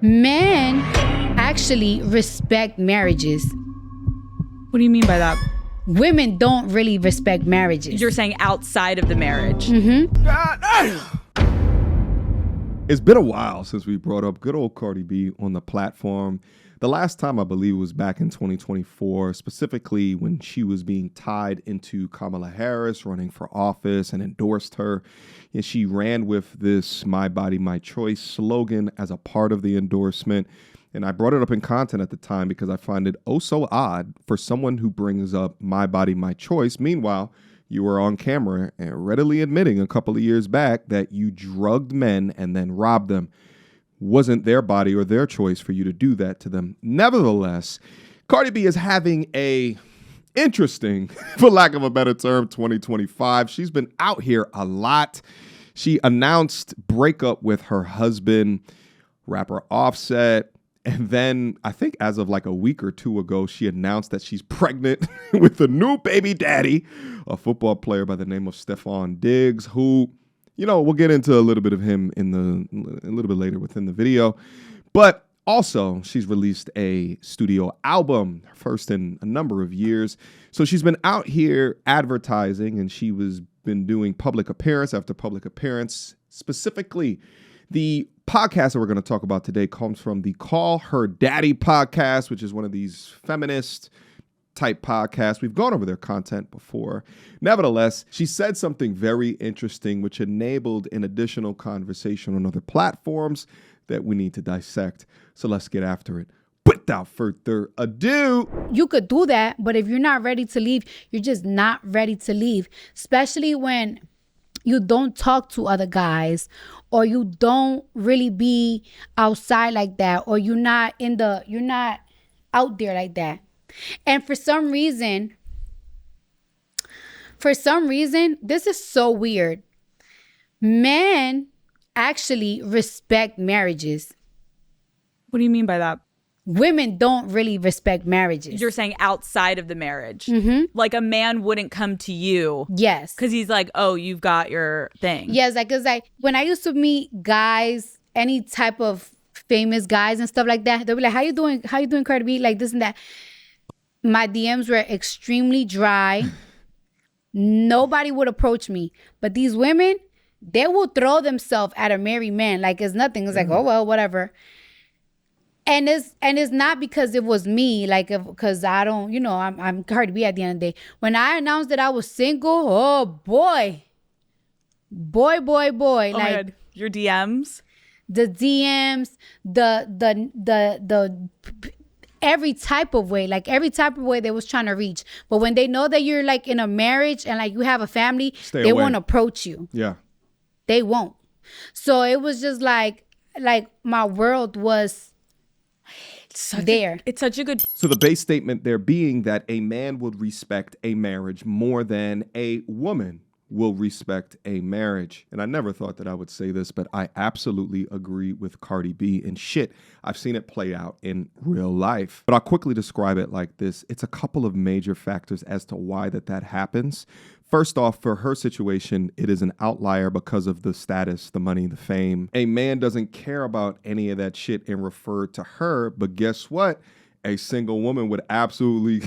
Men actually respect marriages. What do you mean by that? Women don't really respect marriages. You're saying outside of the marriage. It's been a while since we brought up good old Cardi B on the platform. The last time, I believe, was back in 2024, specifically when she was being tied into Kamala Harris running for office and endorsed her. And she ran with this "My Body, My Choice" slogan as a part of the endorsement. And I brought it up in content at the time because I find it oh so odd for someone who brings up "My Body, My Choice." Meanwhile, you were on camera and readily admitting a couple of years back that you drugged men and then robbed them. Wasn't their body or their choice for you to do that to them. Nevertheless, Cardi B is having a interesting, for lack of a better term, 2025. She's been out here a lot. She announced breakup with her husband, rapper Offset. And then I think as of like a week or two ago, she announced that she's pregnant with a new baby daddy, a football player by the name of Stephon Diggs, who, you know, we'll get into a little bit of him a little bit later within the video. But also, she's released a studio album, first in a number of years. So she's been out here advertising, and she was been doing public appearance after public appearance. Specifically, the podcast that we're going to talk about today comes from the Call Her Daddy podcast, which is one of these feminist type podcasts. We've gone over their content before. Nevertheless, she said something very interesting, which enabled an additional conversation on other platforms that we need to dissect. So let's get after it. Without further ado. You could do that, but if you're not ready to leave, you're just not ready to leave, especially when you don't talk to other guys, or you don't really be outside like that, or you're not out there like that. And for some reason, this is so weird. Men actually respect marriages. What do you mean by that? Women don't really respect marriages. You're saying outside of the marriage. Like a man wouldn't come to you. Yes. Because he's like, oh, you've got your thing. Yes, like, cause like when I used to meet guys, any type of famous guys and stuff like that, they'll be like, how you doing? How you doing, Cardi B? Like this and that. My DMs were extremely dry. Nobody would approach me. But these women, they will throw themselves at a married man like it's nothing. It's like, oh, well, whatever. And it's not because it was me, like, because I don't, you know, I'm Cardi B at the end of the day. When I announced that I was single, oh boy, Oh like, my God. Your DMs, the DMs, the every type of way they was trying to reach. But when they know that you're like in a marriage and like you have a family, they won't approach you. Yeah, they won't. So it was just like my world was. It's such a good. So the base statement there being that a man would respect a marriage more than a woman will respect a marriage. And I never thought that I would say this, but I absolutely agree with Cardi B. And shit, I've seen it play out in real life. But I'll quickly describe it like this. It's a couple of major factors as to why that happens. First off, for her situation, it is an outlier because of the status, the money, the fame. A man doesn't care about any of that shit and refer to her, but guess what? A single woman would absolutely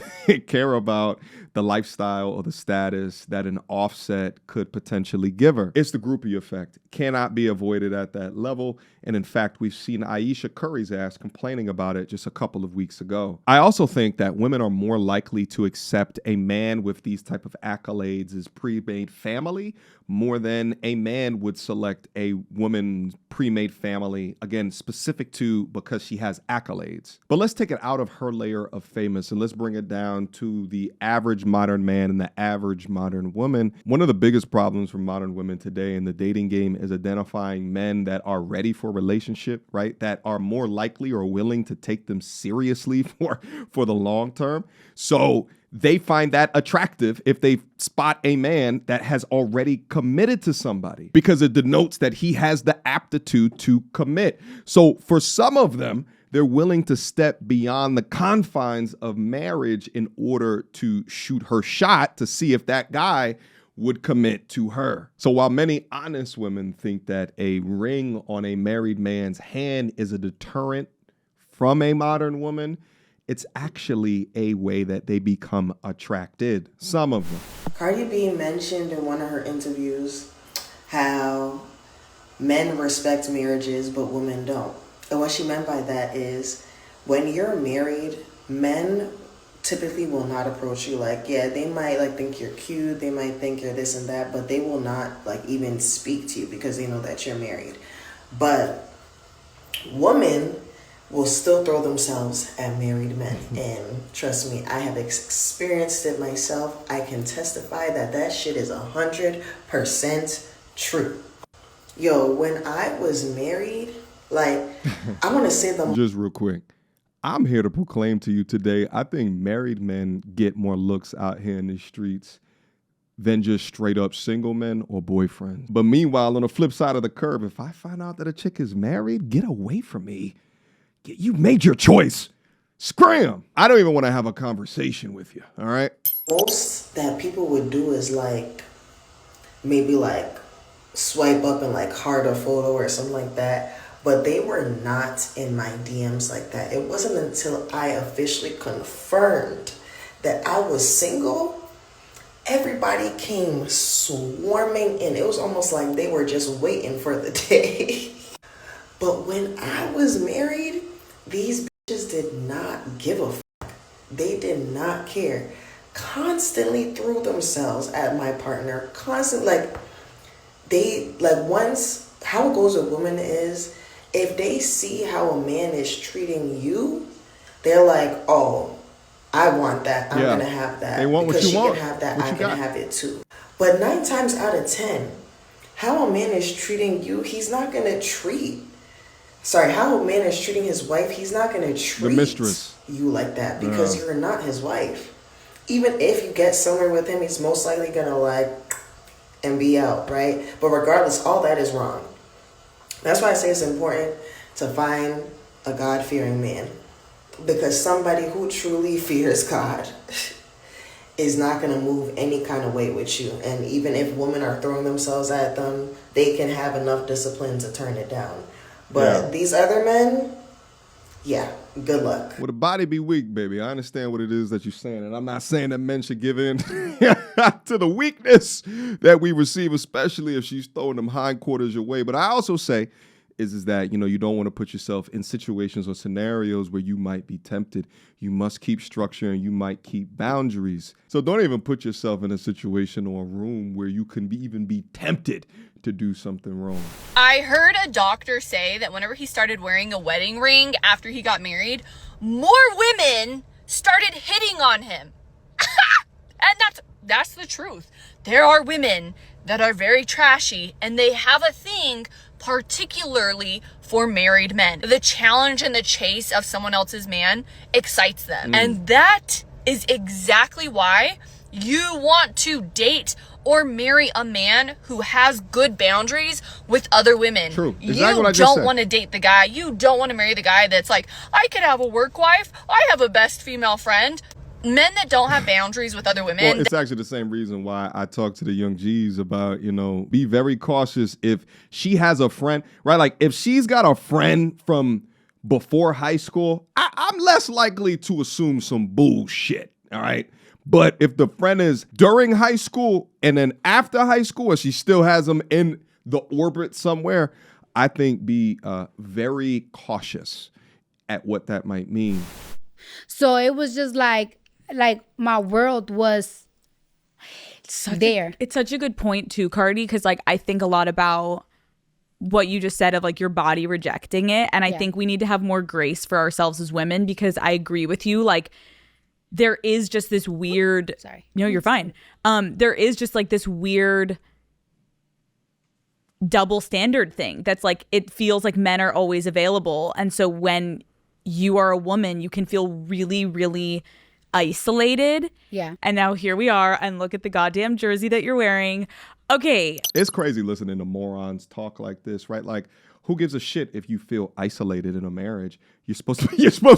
care about the lifestyle or the status that an Offset could potentially give her. It's the groupie effect. Cannot be avoided at that level. And in fact, we've seen Ayesha Curry's ass complaining about it just a couple of weeks ago. I also think that women are more likely to accept a man with these type of accolades as pre-made family more than a man would select a woman's pre-made family, again, specific to because she has accolades. But let's take it out of her layer of famous and let's bring it down to the average modern man and the average modern woman. One of the biggest problems for modern women today in the dating game is identifying men that are ready for a relationship, right? That are more likely or willing to take them seriously for the long term. So they find that attractive if they spot a man that has already committed to somebody because it denotes that he has the aptitude to commit. So for some of them, they're willing to step beyond the confines of marriage in order to shoot her shot to see if that guy would commit to her. So while many honest women think that a ring on a married man's hand is a deterrent from a modern woman, it's actually a way that they become attracted. Some of them. Cardi B mentioned in one of her interviews how men respect marriages, but women don't. And what she meant by that is when you're married, men typically will not approach you like, yeah, they might like think you're cute, they might think you're this and that, but they will not like even speak to you because they know that you're married. But women will still throw themselves at married men. And trust me, I have experienced it myself. I can testify that that shit is 100% true. Yo, when I was married, like, I want to say the... Just real quick. I'm here to proclaim to you today, I think married men get more looks out here in the streets than just straight up single men or boyfriends. But meanwhile, on the flip side of the curve, if I find out that a chick is married, get away from me. You made your choice. Scram. I don't even want to have a conversation with you, all right? Most that people would do is like, maybe like swipe up and like heart a photo or something like that. But they were not in my DMs like that. It wasn't until I officially confirmed that I was single, everybody came swarming in. It was almost like they were just waiting for the day. But when I was married, these bitches did not give a fuck. They did not care. Constantly threw themselves at my partner. Constantly, once, how it goes with women is, if they see how a man is treating you, they're like, oh, I want that. I'm going to have that. They want because what you want. Because she can have that, I can have it too. But 9 times out of 10, how a man is treating you, he's not going to treat... Sorry, how a man is treating his wife, he's not going to treat the mistress you like that because you're not his wife. Even if you get somewhere with him, he's most likely going to like and be out, right? But regardless, all that is wrong. That's why I say it's important to find a God-fearing man, because somebody who truly fears God is not going to move any kind of way with you. And even if women are throwing themselves at them, they can have enough discipline to turn it down. But these other men, good luck. Well, the body be weak, baby. I understand what it is that you're saying, and I'm not saying that men should give in to the weakness that we receive, especially if she's throwing them hindquarters your way. But I also say is that, you don't want to put yourself in situations or scenarios where you might be tempted. You must keep structure and you might keep boundaries. So don't even put yourself in a situation or a room where you can even be tempted to do something wrong. I heard a doctor say that whenever he started wearing a wedding ring after he got married, more women started hitting on him. And that's the truth. There are women that are very trashy and they have a thing particularly for married men. The challenge and the chase of someone else's man excites them. And that is exactly why you want to date or marry a man who has good boundaries with other women. True. Exactly you what I just don't said. want to date the guy. You don't want to marry the guy that's like, I could have a work wife. I have a best female friend. Men that don't have boundaries with other women. Well, it's actually the same reason why I talk to the young G's about, be very cautious if she has a friend, right? Like if she's got a friend from before high school, I'm less likely to assume some bullshit, all right? But if the friend is during high school and then after high school, and she still has them in the orbit somewhere, I think be very cautious at what that might mean. So it was just like my world was there. It's such a good point too, Cardi, because like I think a lot about what you just said of like your body rejecting it. And I think we need to have more grace for ourselves as women, because I agree with you. Like there is just this weird, no, you're fine. There is just like this weird double standard thing that's like, it feels like men are always available. And so when you are a woman, you can feel really, really isolated. Yeah. And now here we are, and look at the goddamn jersey that you're wearing. Okay. It's crazy listening to morons talk like this, right? Like, who gives a shit if you feel isolated in a marriage? You're supposed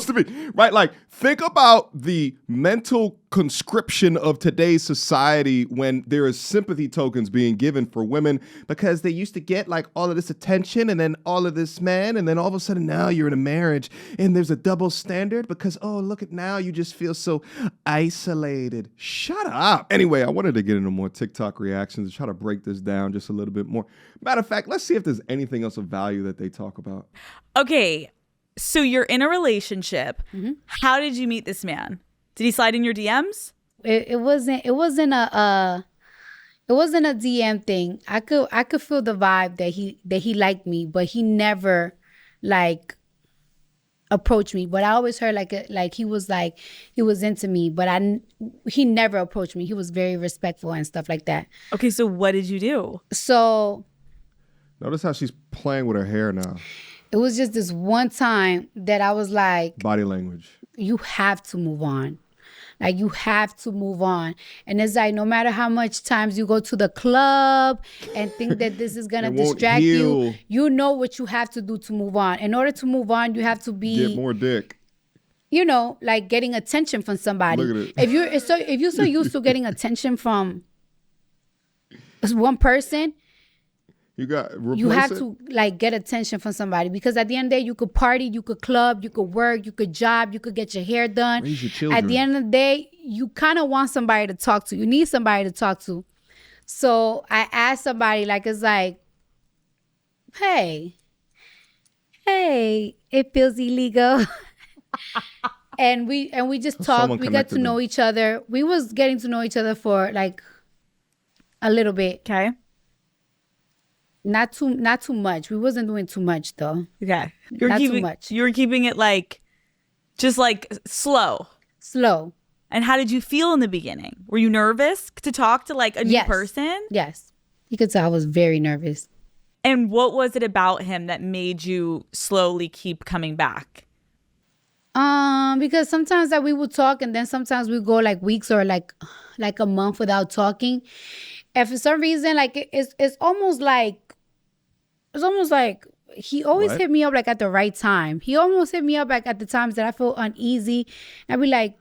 to be, right? Like, think about the mental conscription of today's society when there is sympathy tokens being given for women because they used to get like all of this attention and then all of this man, and then all of a sudden now you're in a marriage and there's a double standard because, oh, look at now you just feel so isolated. Shut up. Anyway, I wanted to get into more TikTok reactions to try to break this down just a little bit more. Matter of fact, let's see if there's anything else of value that they talk about. Okay, so you're in a relationship. Mm-hmm. How did you meet this man? Did he slide in your DMs? It wasn't a DM thing. I could feel the vibe that he liked me, but he never like approached me. But I always heard like he was into me, but he never approached me. He was very respectful and stuff like that. Okay, so what did you do? So notice how she's playing with her hair now. it was just this one time that I was like, Body language. you have to move on. Like, you have to move on. And it's like, no matter how much times you go to the club and think that this is going to distract you, you know what you have to do to move on. In order to move on, you have to get more dick. You know, like getting attention from somebody. Look at it. If you're so used to getting attention from one person, you have to like get attention from somebody, because at the end of the day, you could party, you could club, you could work, you could job, you could get your hair done. Raise your children. At the end of the day, you kind of want somebody to talk to. You need somebody to talk to. So I asked somebody, like, it's like, hey, it feels illegal. and we just talked. We got to know each other. We was getting to know each other for like a little bit. Okay. Not too much. We wasn't doing too much though. Okay. Too much. You were keeping it like, just like slow. Slow. And how did you feel in the beginning? Were you nervous to talk to like a new person? Yes. You could tell I was very nervous. And what was it about him that made you slowly keep coming back? Because sometimes that we would talk, and then sometimes we go like weeks or like a month without talking. And for some reason, like it's almost like he always hit me up like at the right time. He almost hit me up like at the times that I feel uneasy. I'd be like,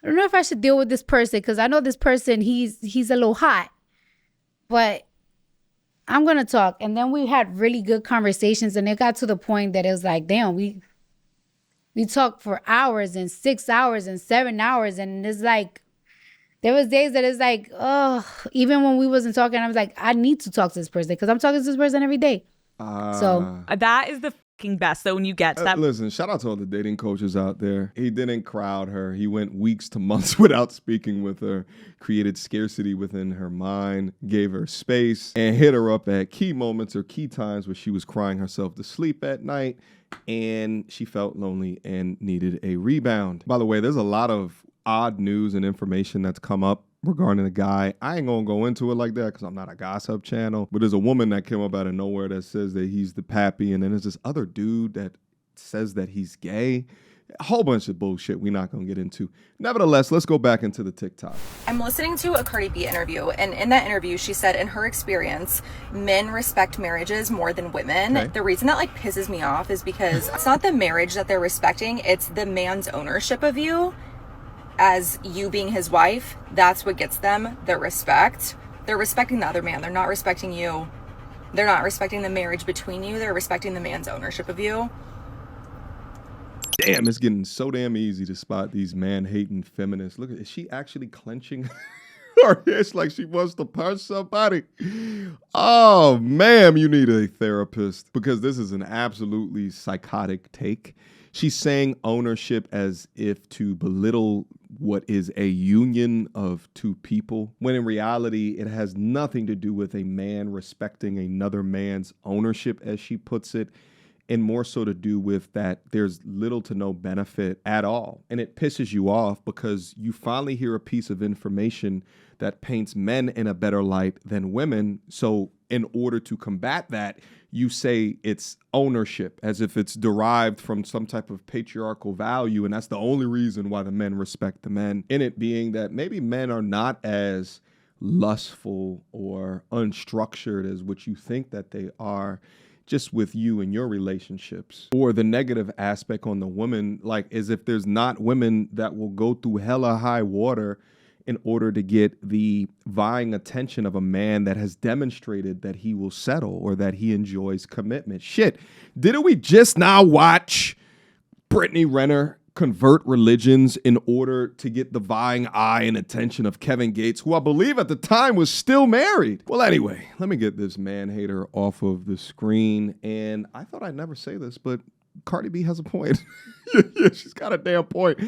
I don't know if I should deal with this person, because I know this person, he's a little hot, but I'm gonna talk. And then we had really good conversations, and it got to the point that it was like, damn, we talked for hours and 6 hours and 7 hours, and it's like, there was days that it's like, oh, even when we wasn't talking, I was like, I need to talk to this person, because I'm talking to this person every day. So that is the fucking best. So when you get to that, listen, shout out to all the dating coaches out there. He didn't crowd her. He went weeks to months without speaking with her, created scarcity within her mind, gave her space, and hit her up at key moments or key times where she was crying herself to sleep at night, and she felt lonely and needed a rebound. By the way, there's a lot of odd news and information that's come up regarding the guy. I ain't gonna go into it like that because I'm not a gossip channel, but there's a woman that came up out of nowhere that says that he's the pappy, and then there's this other dude that says that he's gay. A whole bunch of bullshit we're not gonna get into. Nevertheless, let's go back into the TikTok. I'm listening to a Cardi B interview, and in that interview, she said in her experience, men respect marriages more than women. Okay. The reason that like pisses me off is because it's not the marriage that they're respecting, it's the man's ownership of you as you being his wife. That's what gets them their respect. They're respecting the other man. They're not respecting you. They're not respecting the marriage between you. They're respecting the man's ownership of you. Damn, it's getting so damn easy to spot these man-hating feminists. Look, is she actually clenching her wrist like she wants to punch somebody? Oh, ma'am, you need a therapist, because this is an absolutely psychotic take. She's saying ownership as if to belittle what is a union of two people, when in reality, it has nothing to do with a man respecting another man's ownership, as she puts it, and more so to do with that there's little to no benefit at all. And it pisses you off because you finally hear a piece of information that paints men in a better light than women. So in order to combat that, you say it's ownership, as if it's derived from some type of patriarchal value, and that's the only reason why the men respect the men. In it being that maybe men are not as lustful or unstructured as what you think that they are. just with you and your relationships. Or the negative aspect on the woman, like as if there's not women that will go through hella high water in order to get the vying attention of a man that has demonstrated that he will settle or that he enjoys commitment. Shit, didn't we just now watch Brittany Renner convert religions in order to get the vying eye and attention of Kevin Gates, who I believe at the time was still married? Well, anyway, let me get this man hater off of the screen. And I thought I'd never say this, but Cardi B has a point. Yeah, she's got a damn point.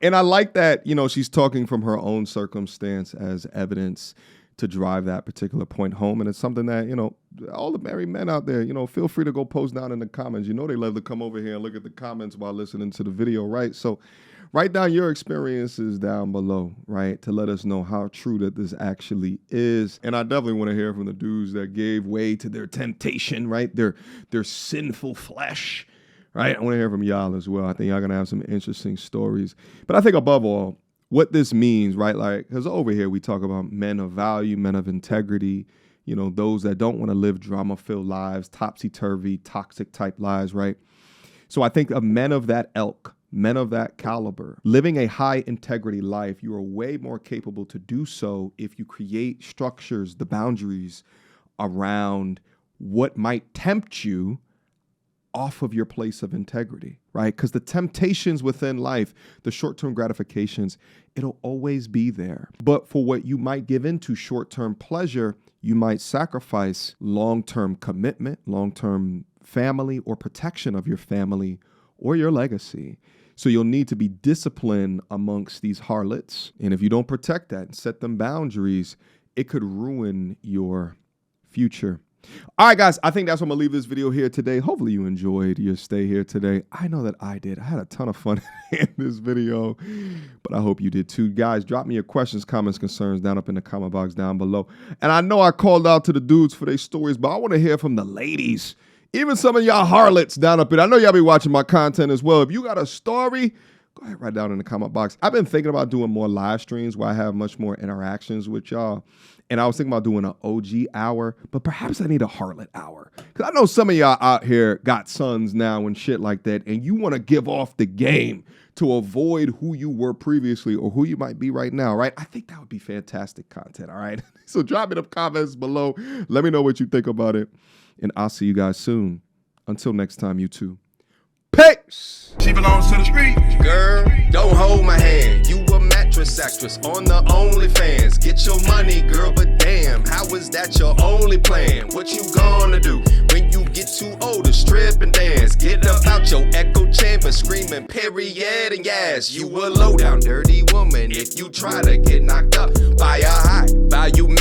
And I like that, you know, she's talking from her own circumstance as evidence to drive that particular point home. And it's something that, you know, all the married men out there, you know, feel free to go post down in the comments. You know, they love to come over here and look at the comments while listening to the video, right? So write down your experiences down below, right, to let us know how true that this actually is. And I definitely want to hear from the dudes that gave way to their temptation, right, their sinful flesh, right? I want to hear from y'all as well. I think y'all going to have some interesting stories. But I think above all, what this means, right, like, because over here we talk about men of value, men of integrity, you know, those that don't want to live drama-filled lives, topsy-turvy, toxic type lives, right? So I think of men of that ilk, men of that caliber, living a high integrity life, you are way more capable to do so if you create structures, the boundaries around what might tempt you off of your place of integrity, right? Because the temptations within life, the short-term gratifications, it'll always be there. But for what you might give into short-term pleasure, you might sacrifice long-term commitment, long-term family or protection of your family or your legacy. So you'll need to be disciplined amongst these harlots. And if you don't protect that and set them boundaries, it could ruin your future. All right, guys, I think that's what I'm going to leave this video here today. Hopefully you enjoyed your stay here today. I know that I did. I had a ton of fun in this video, but I hope you did too. Guys, drop me your questions, comments, concerns down up in the comment box down below. And I know I called out to the dudes for their stories, but I want to hear from the ladies, even some of y'all harlots down up in. I know y'all be watching my content as well. If you got a story, go ahead, write down in the comment box. I've been thinking about doing more live streams where I have much more interactions with y'all. And I was thinking about doing an OG hour, but perhaps I need a harlot hour. Because I know some of y'all out here got sons now and shit like that, and you want to give off the game to avoid who you were previously or who you might be right now, right? I think that would be fantastic content, all right? So drop me the comments below. Let me know what you think about it. And I'll see you guys soon. Until next time, you two. Peace! She belongs to the street. Girl, don't hold my hand. You a mattress actress on the OnlyFans. Get your money, girl, but damn, how is that your only plan? What you gonna do when you get too old to strip and dance? Get up out your echo chamber screaming period and yes. You a low down dirty woman if you try to get knocked up by a high value man.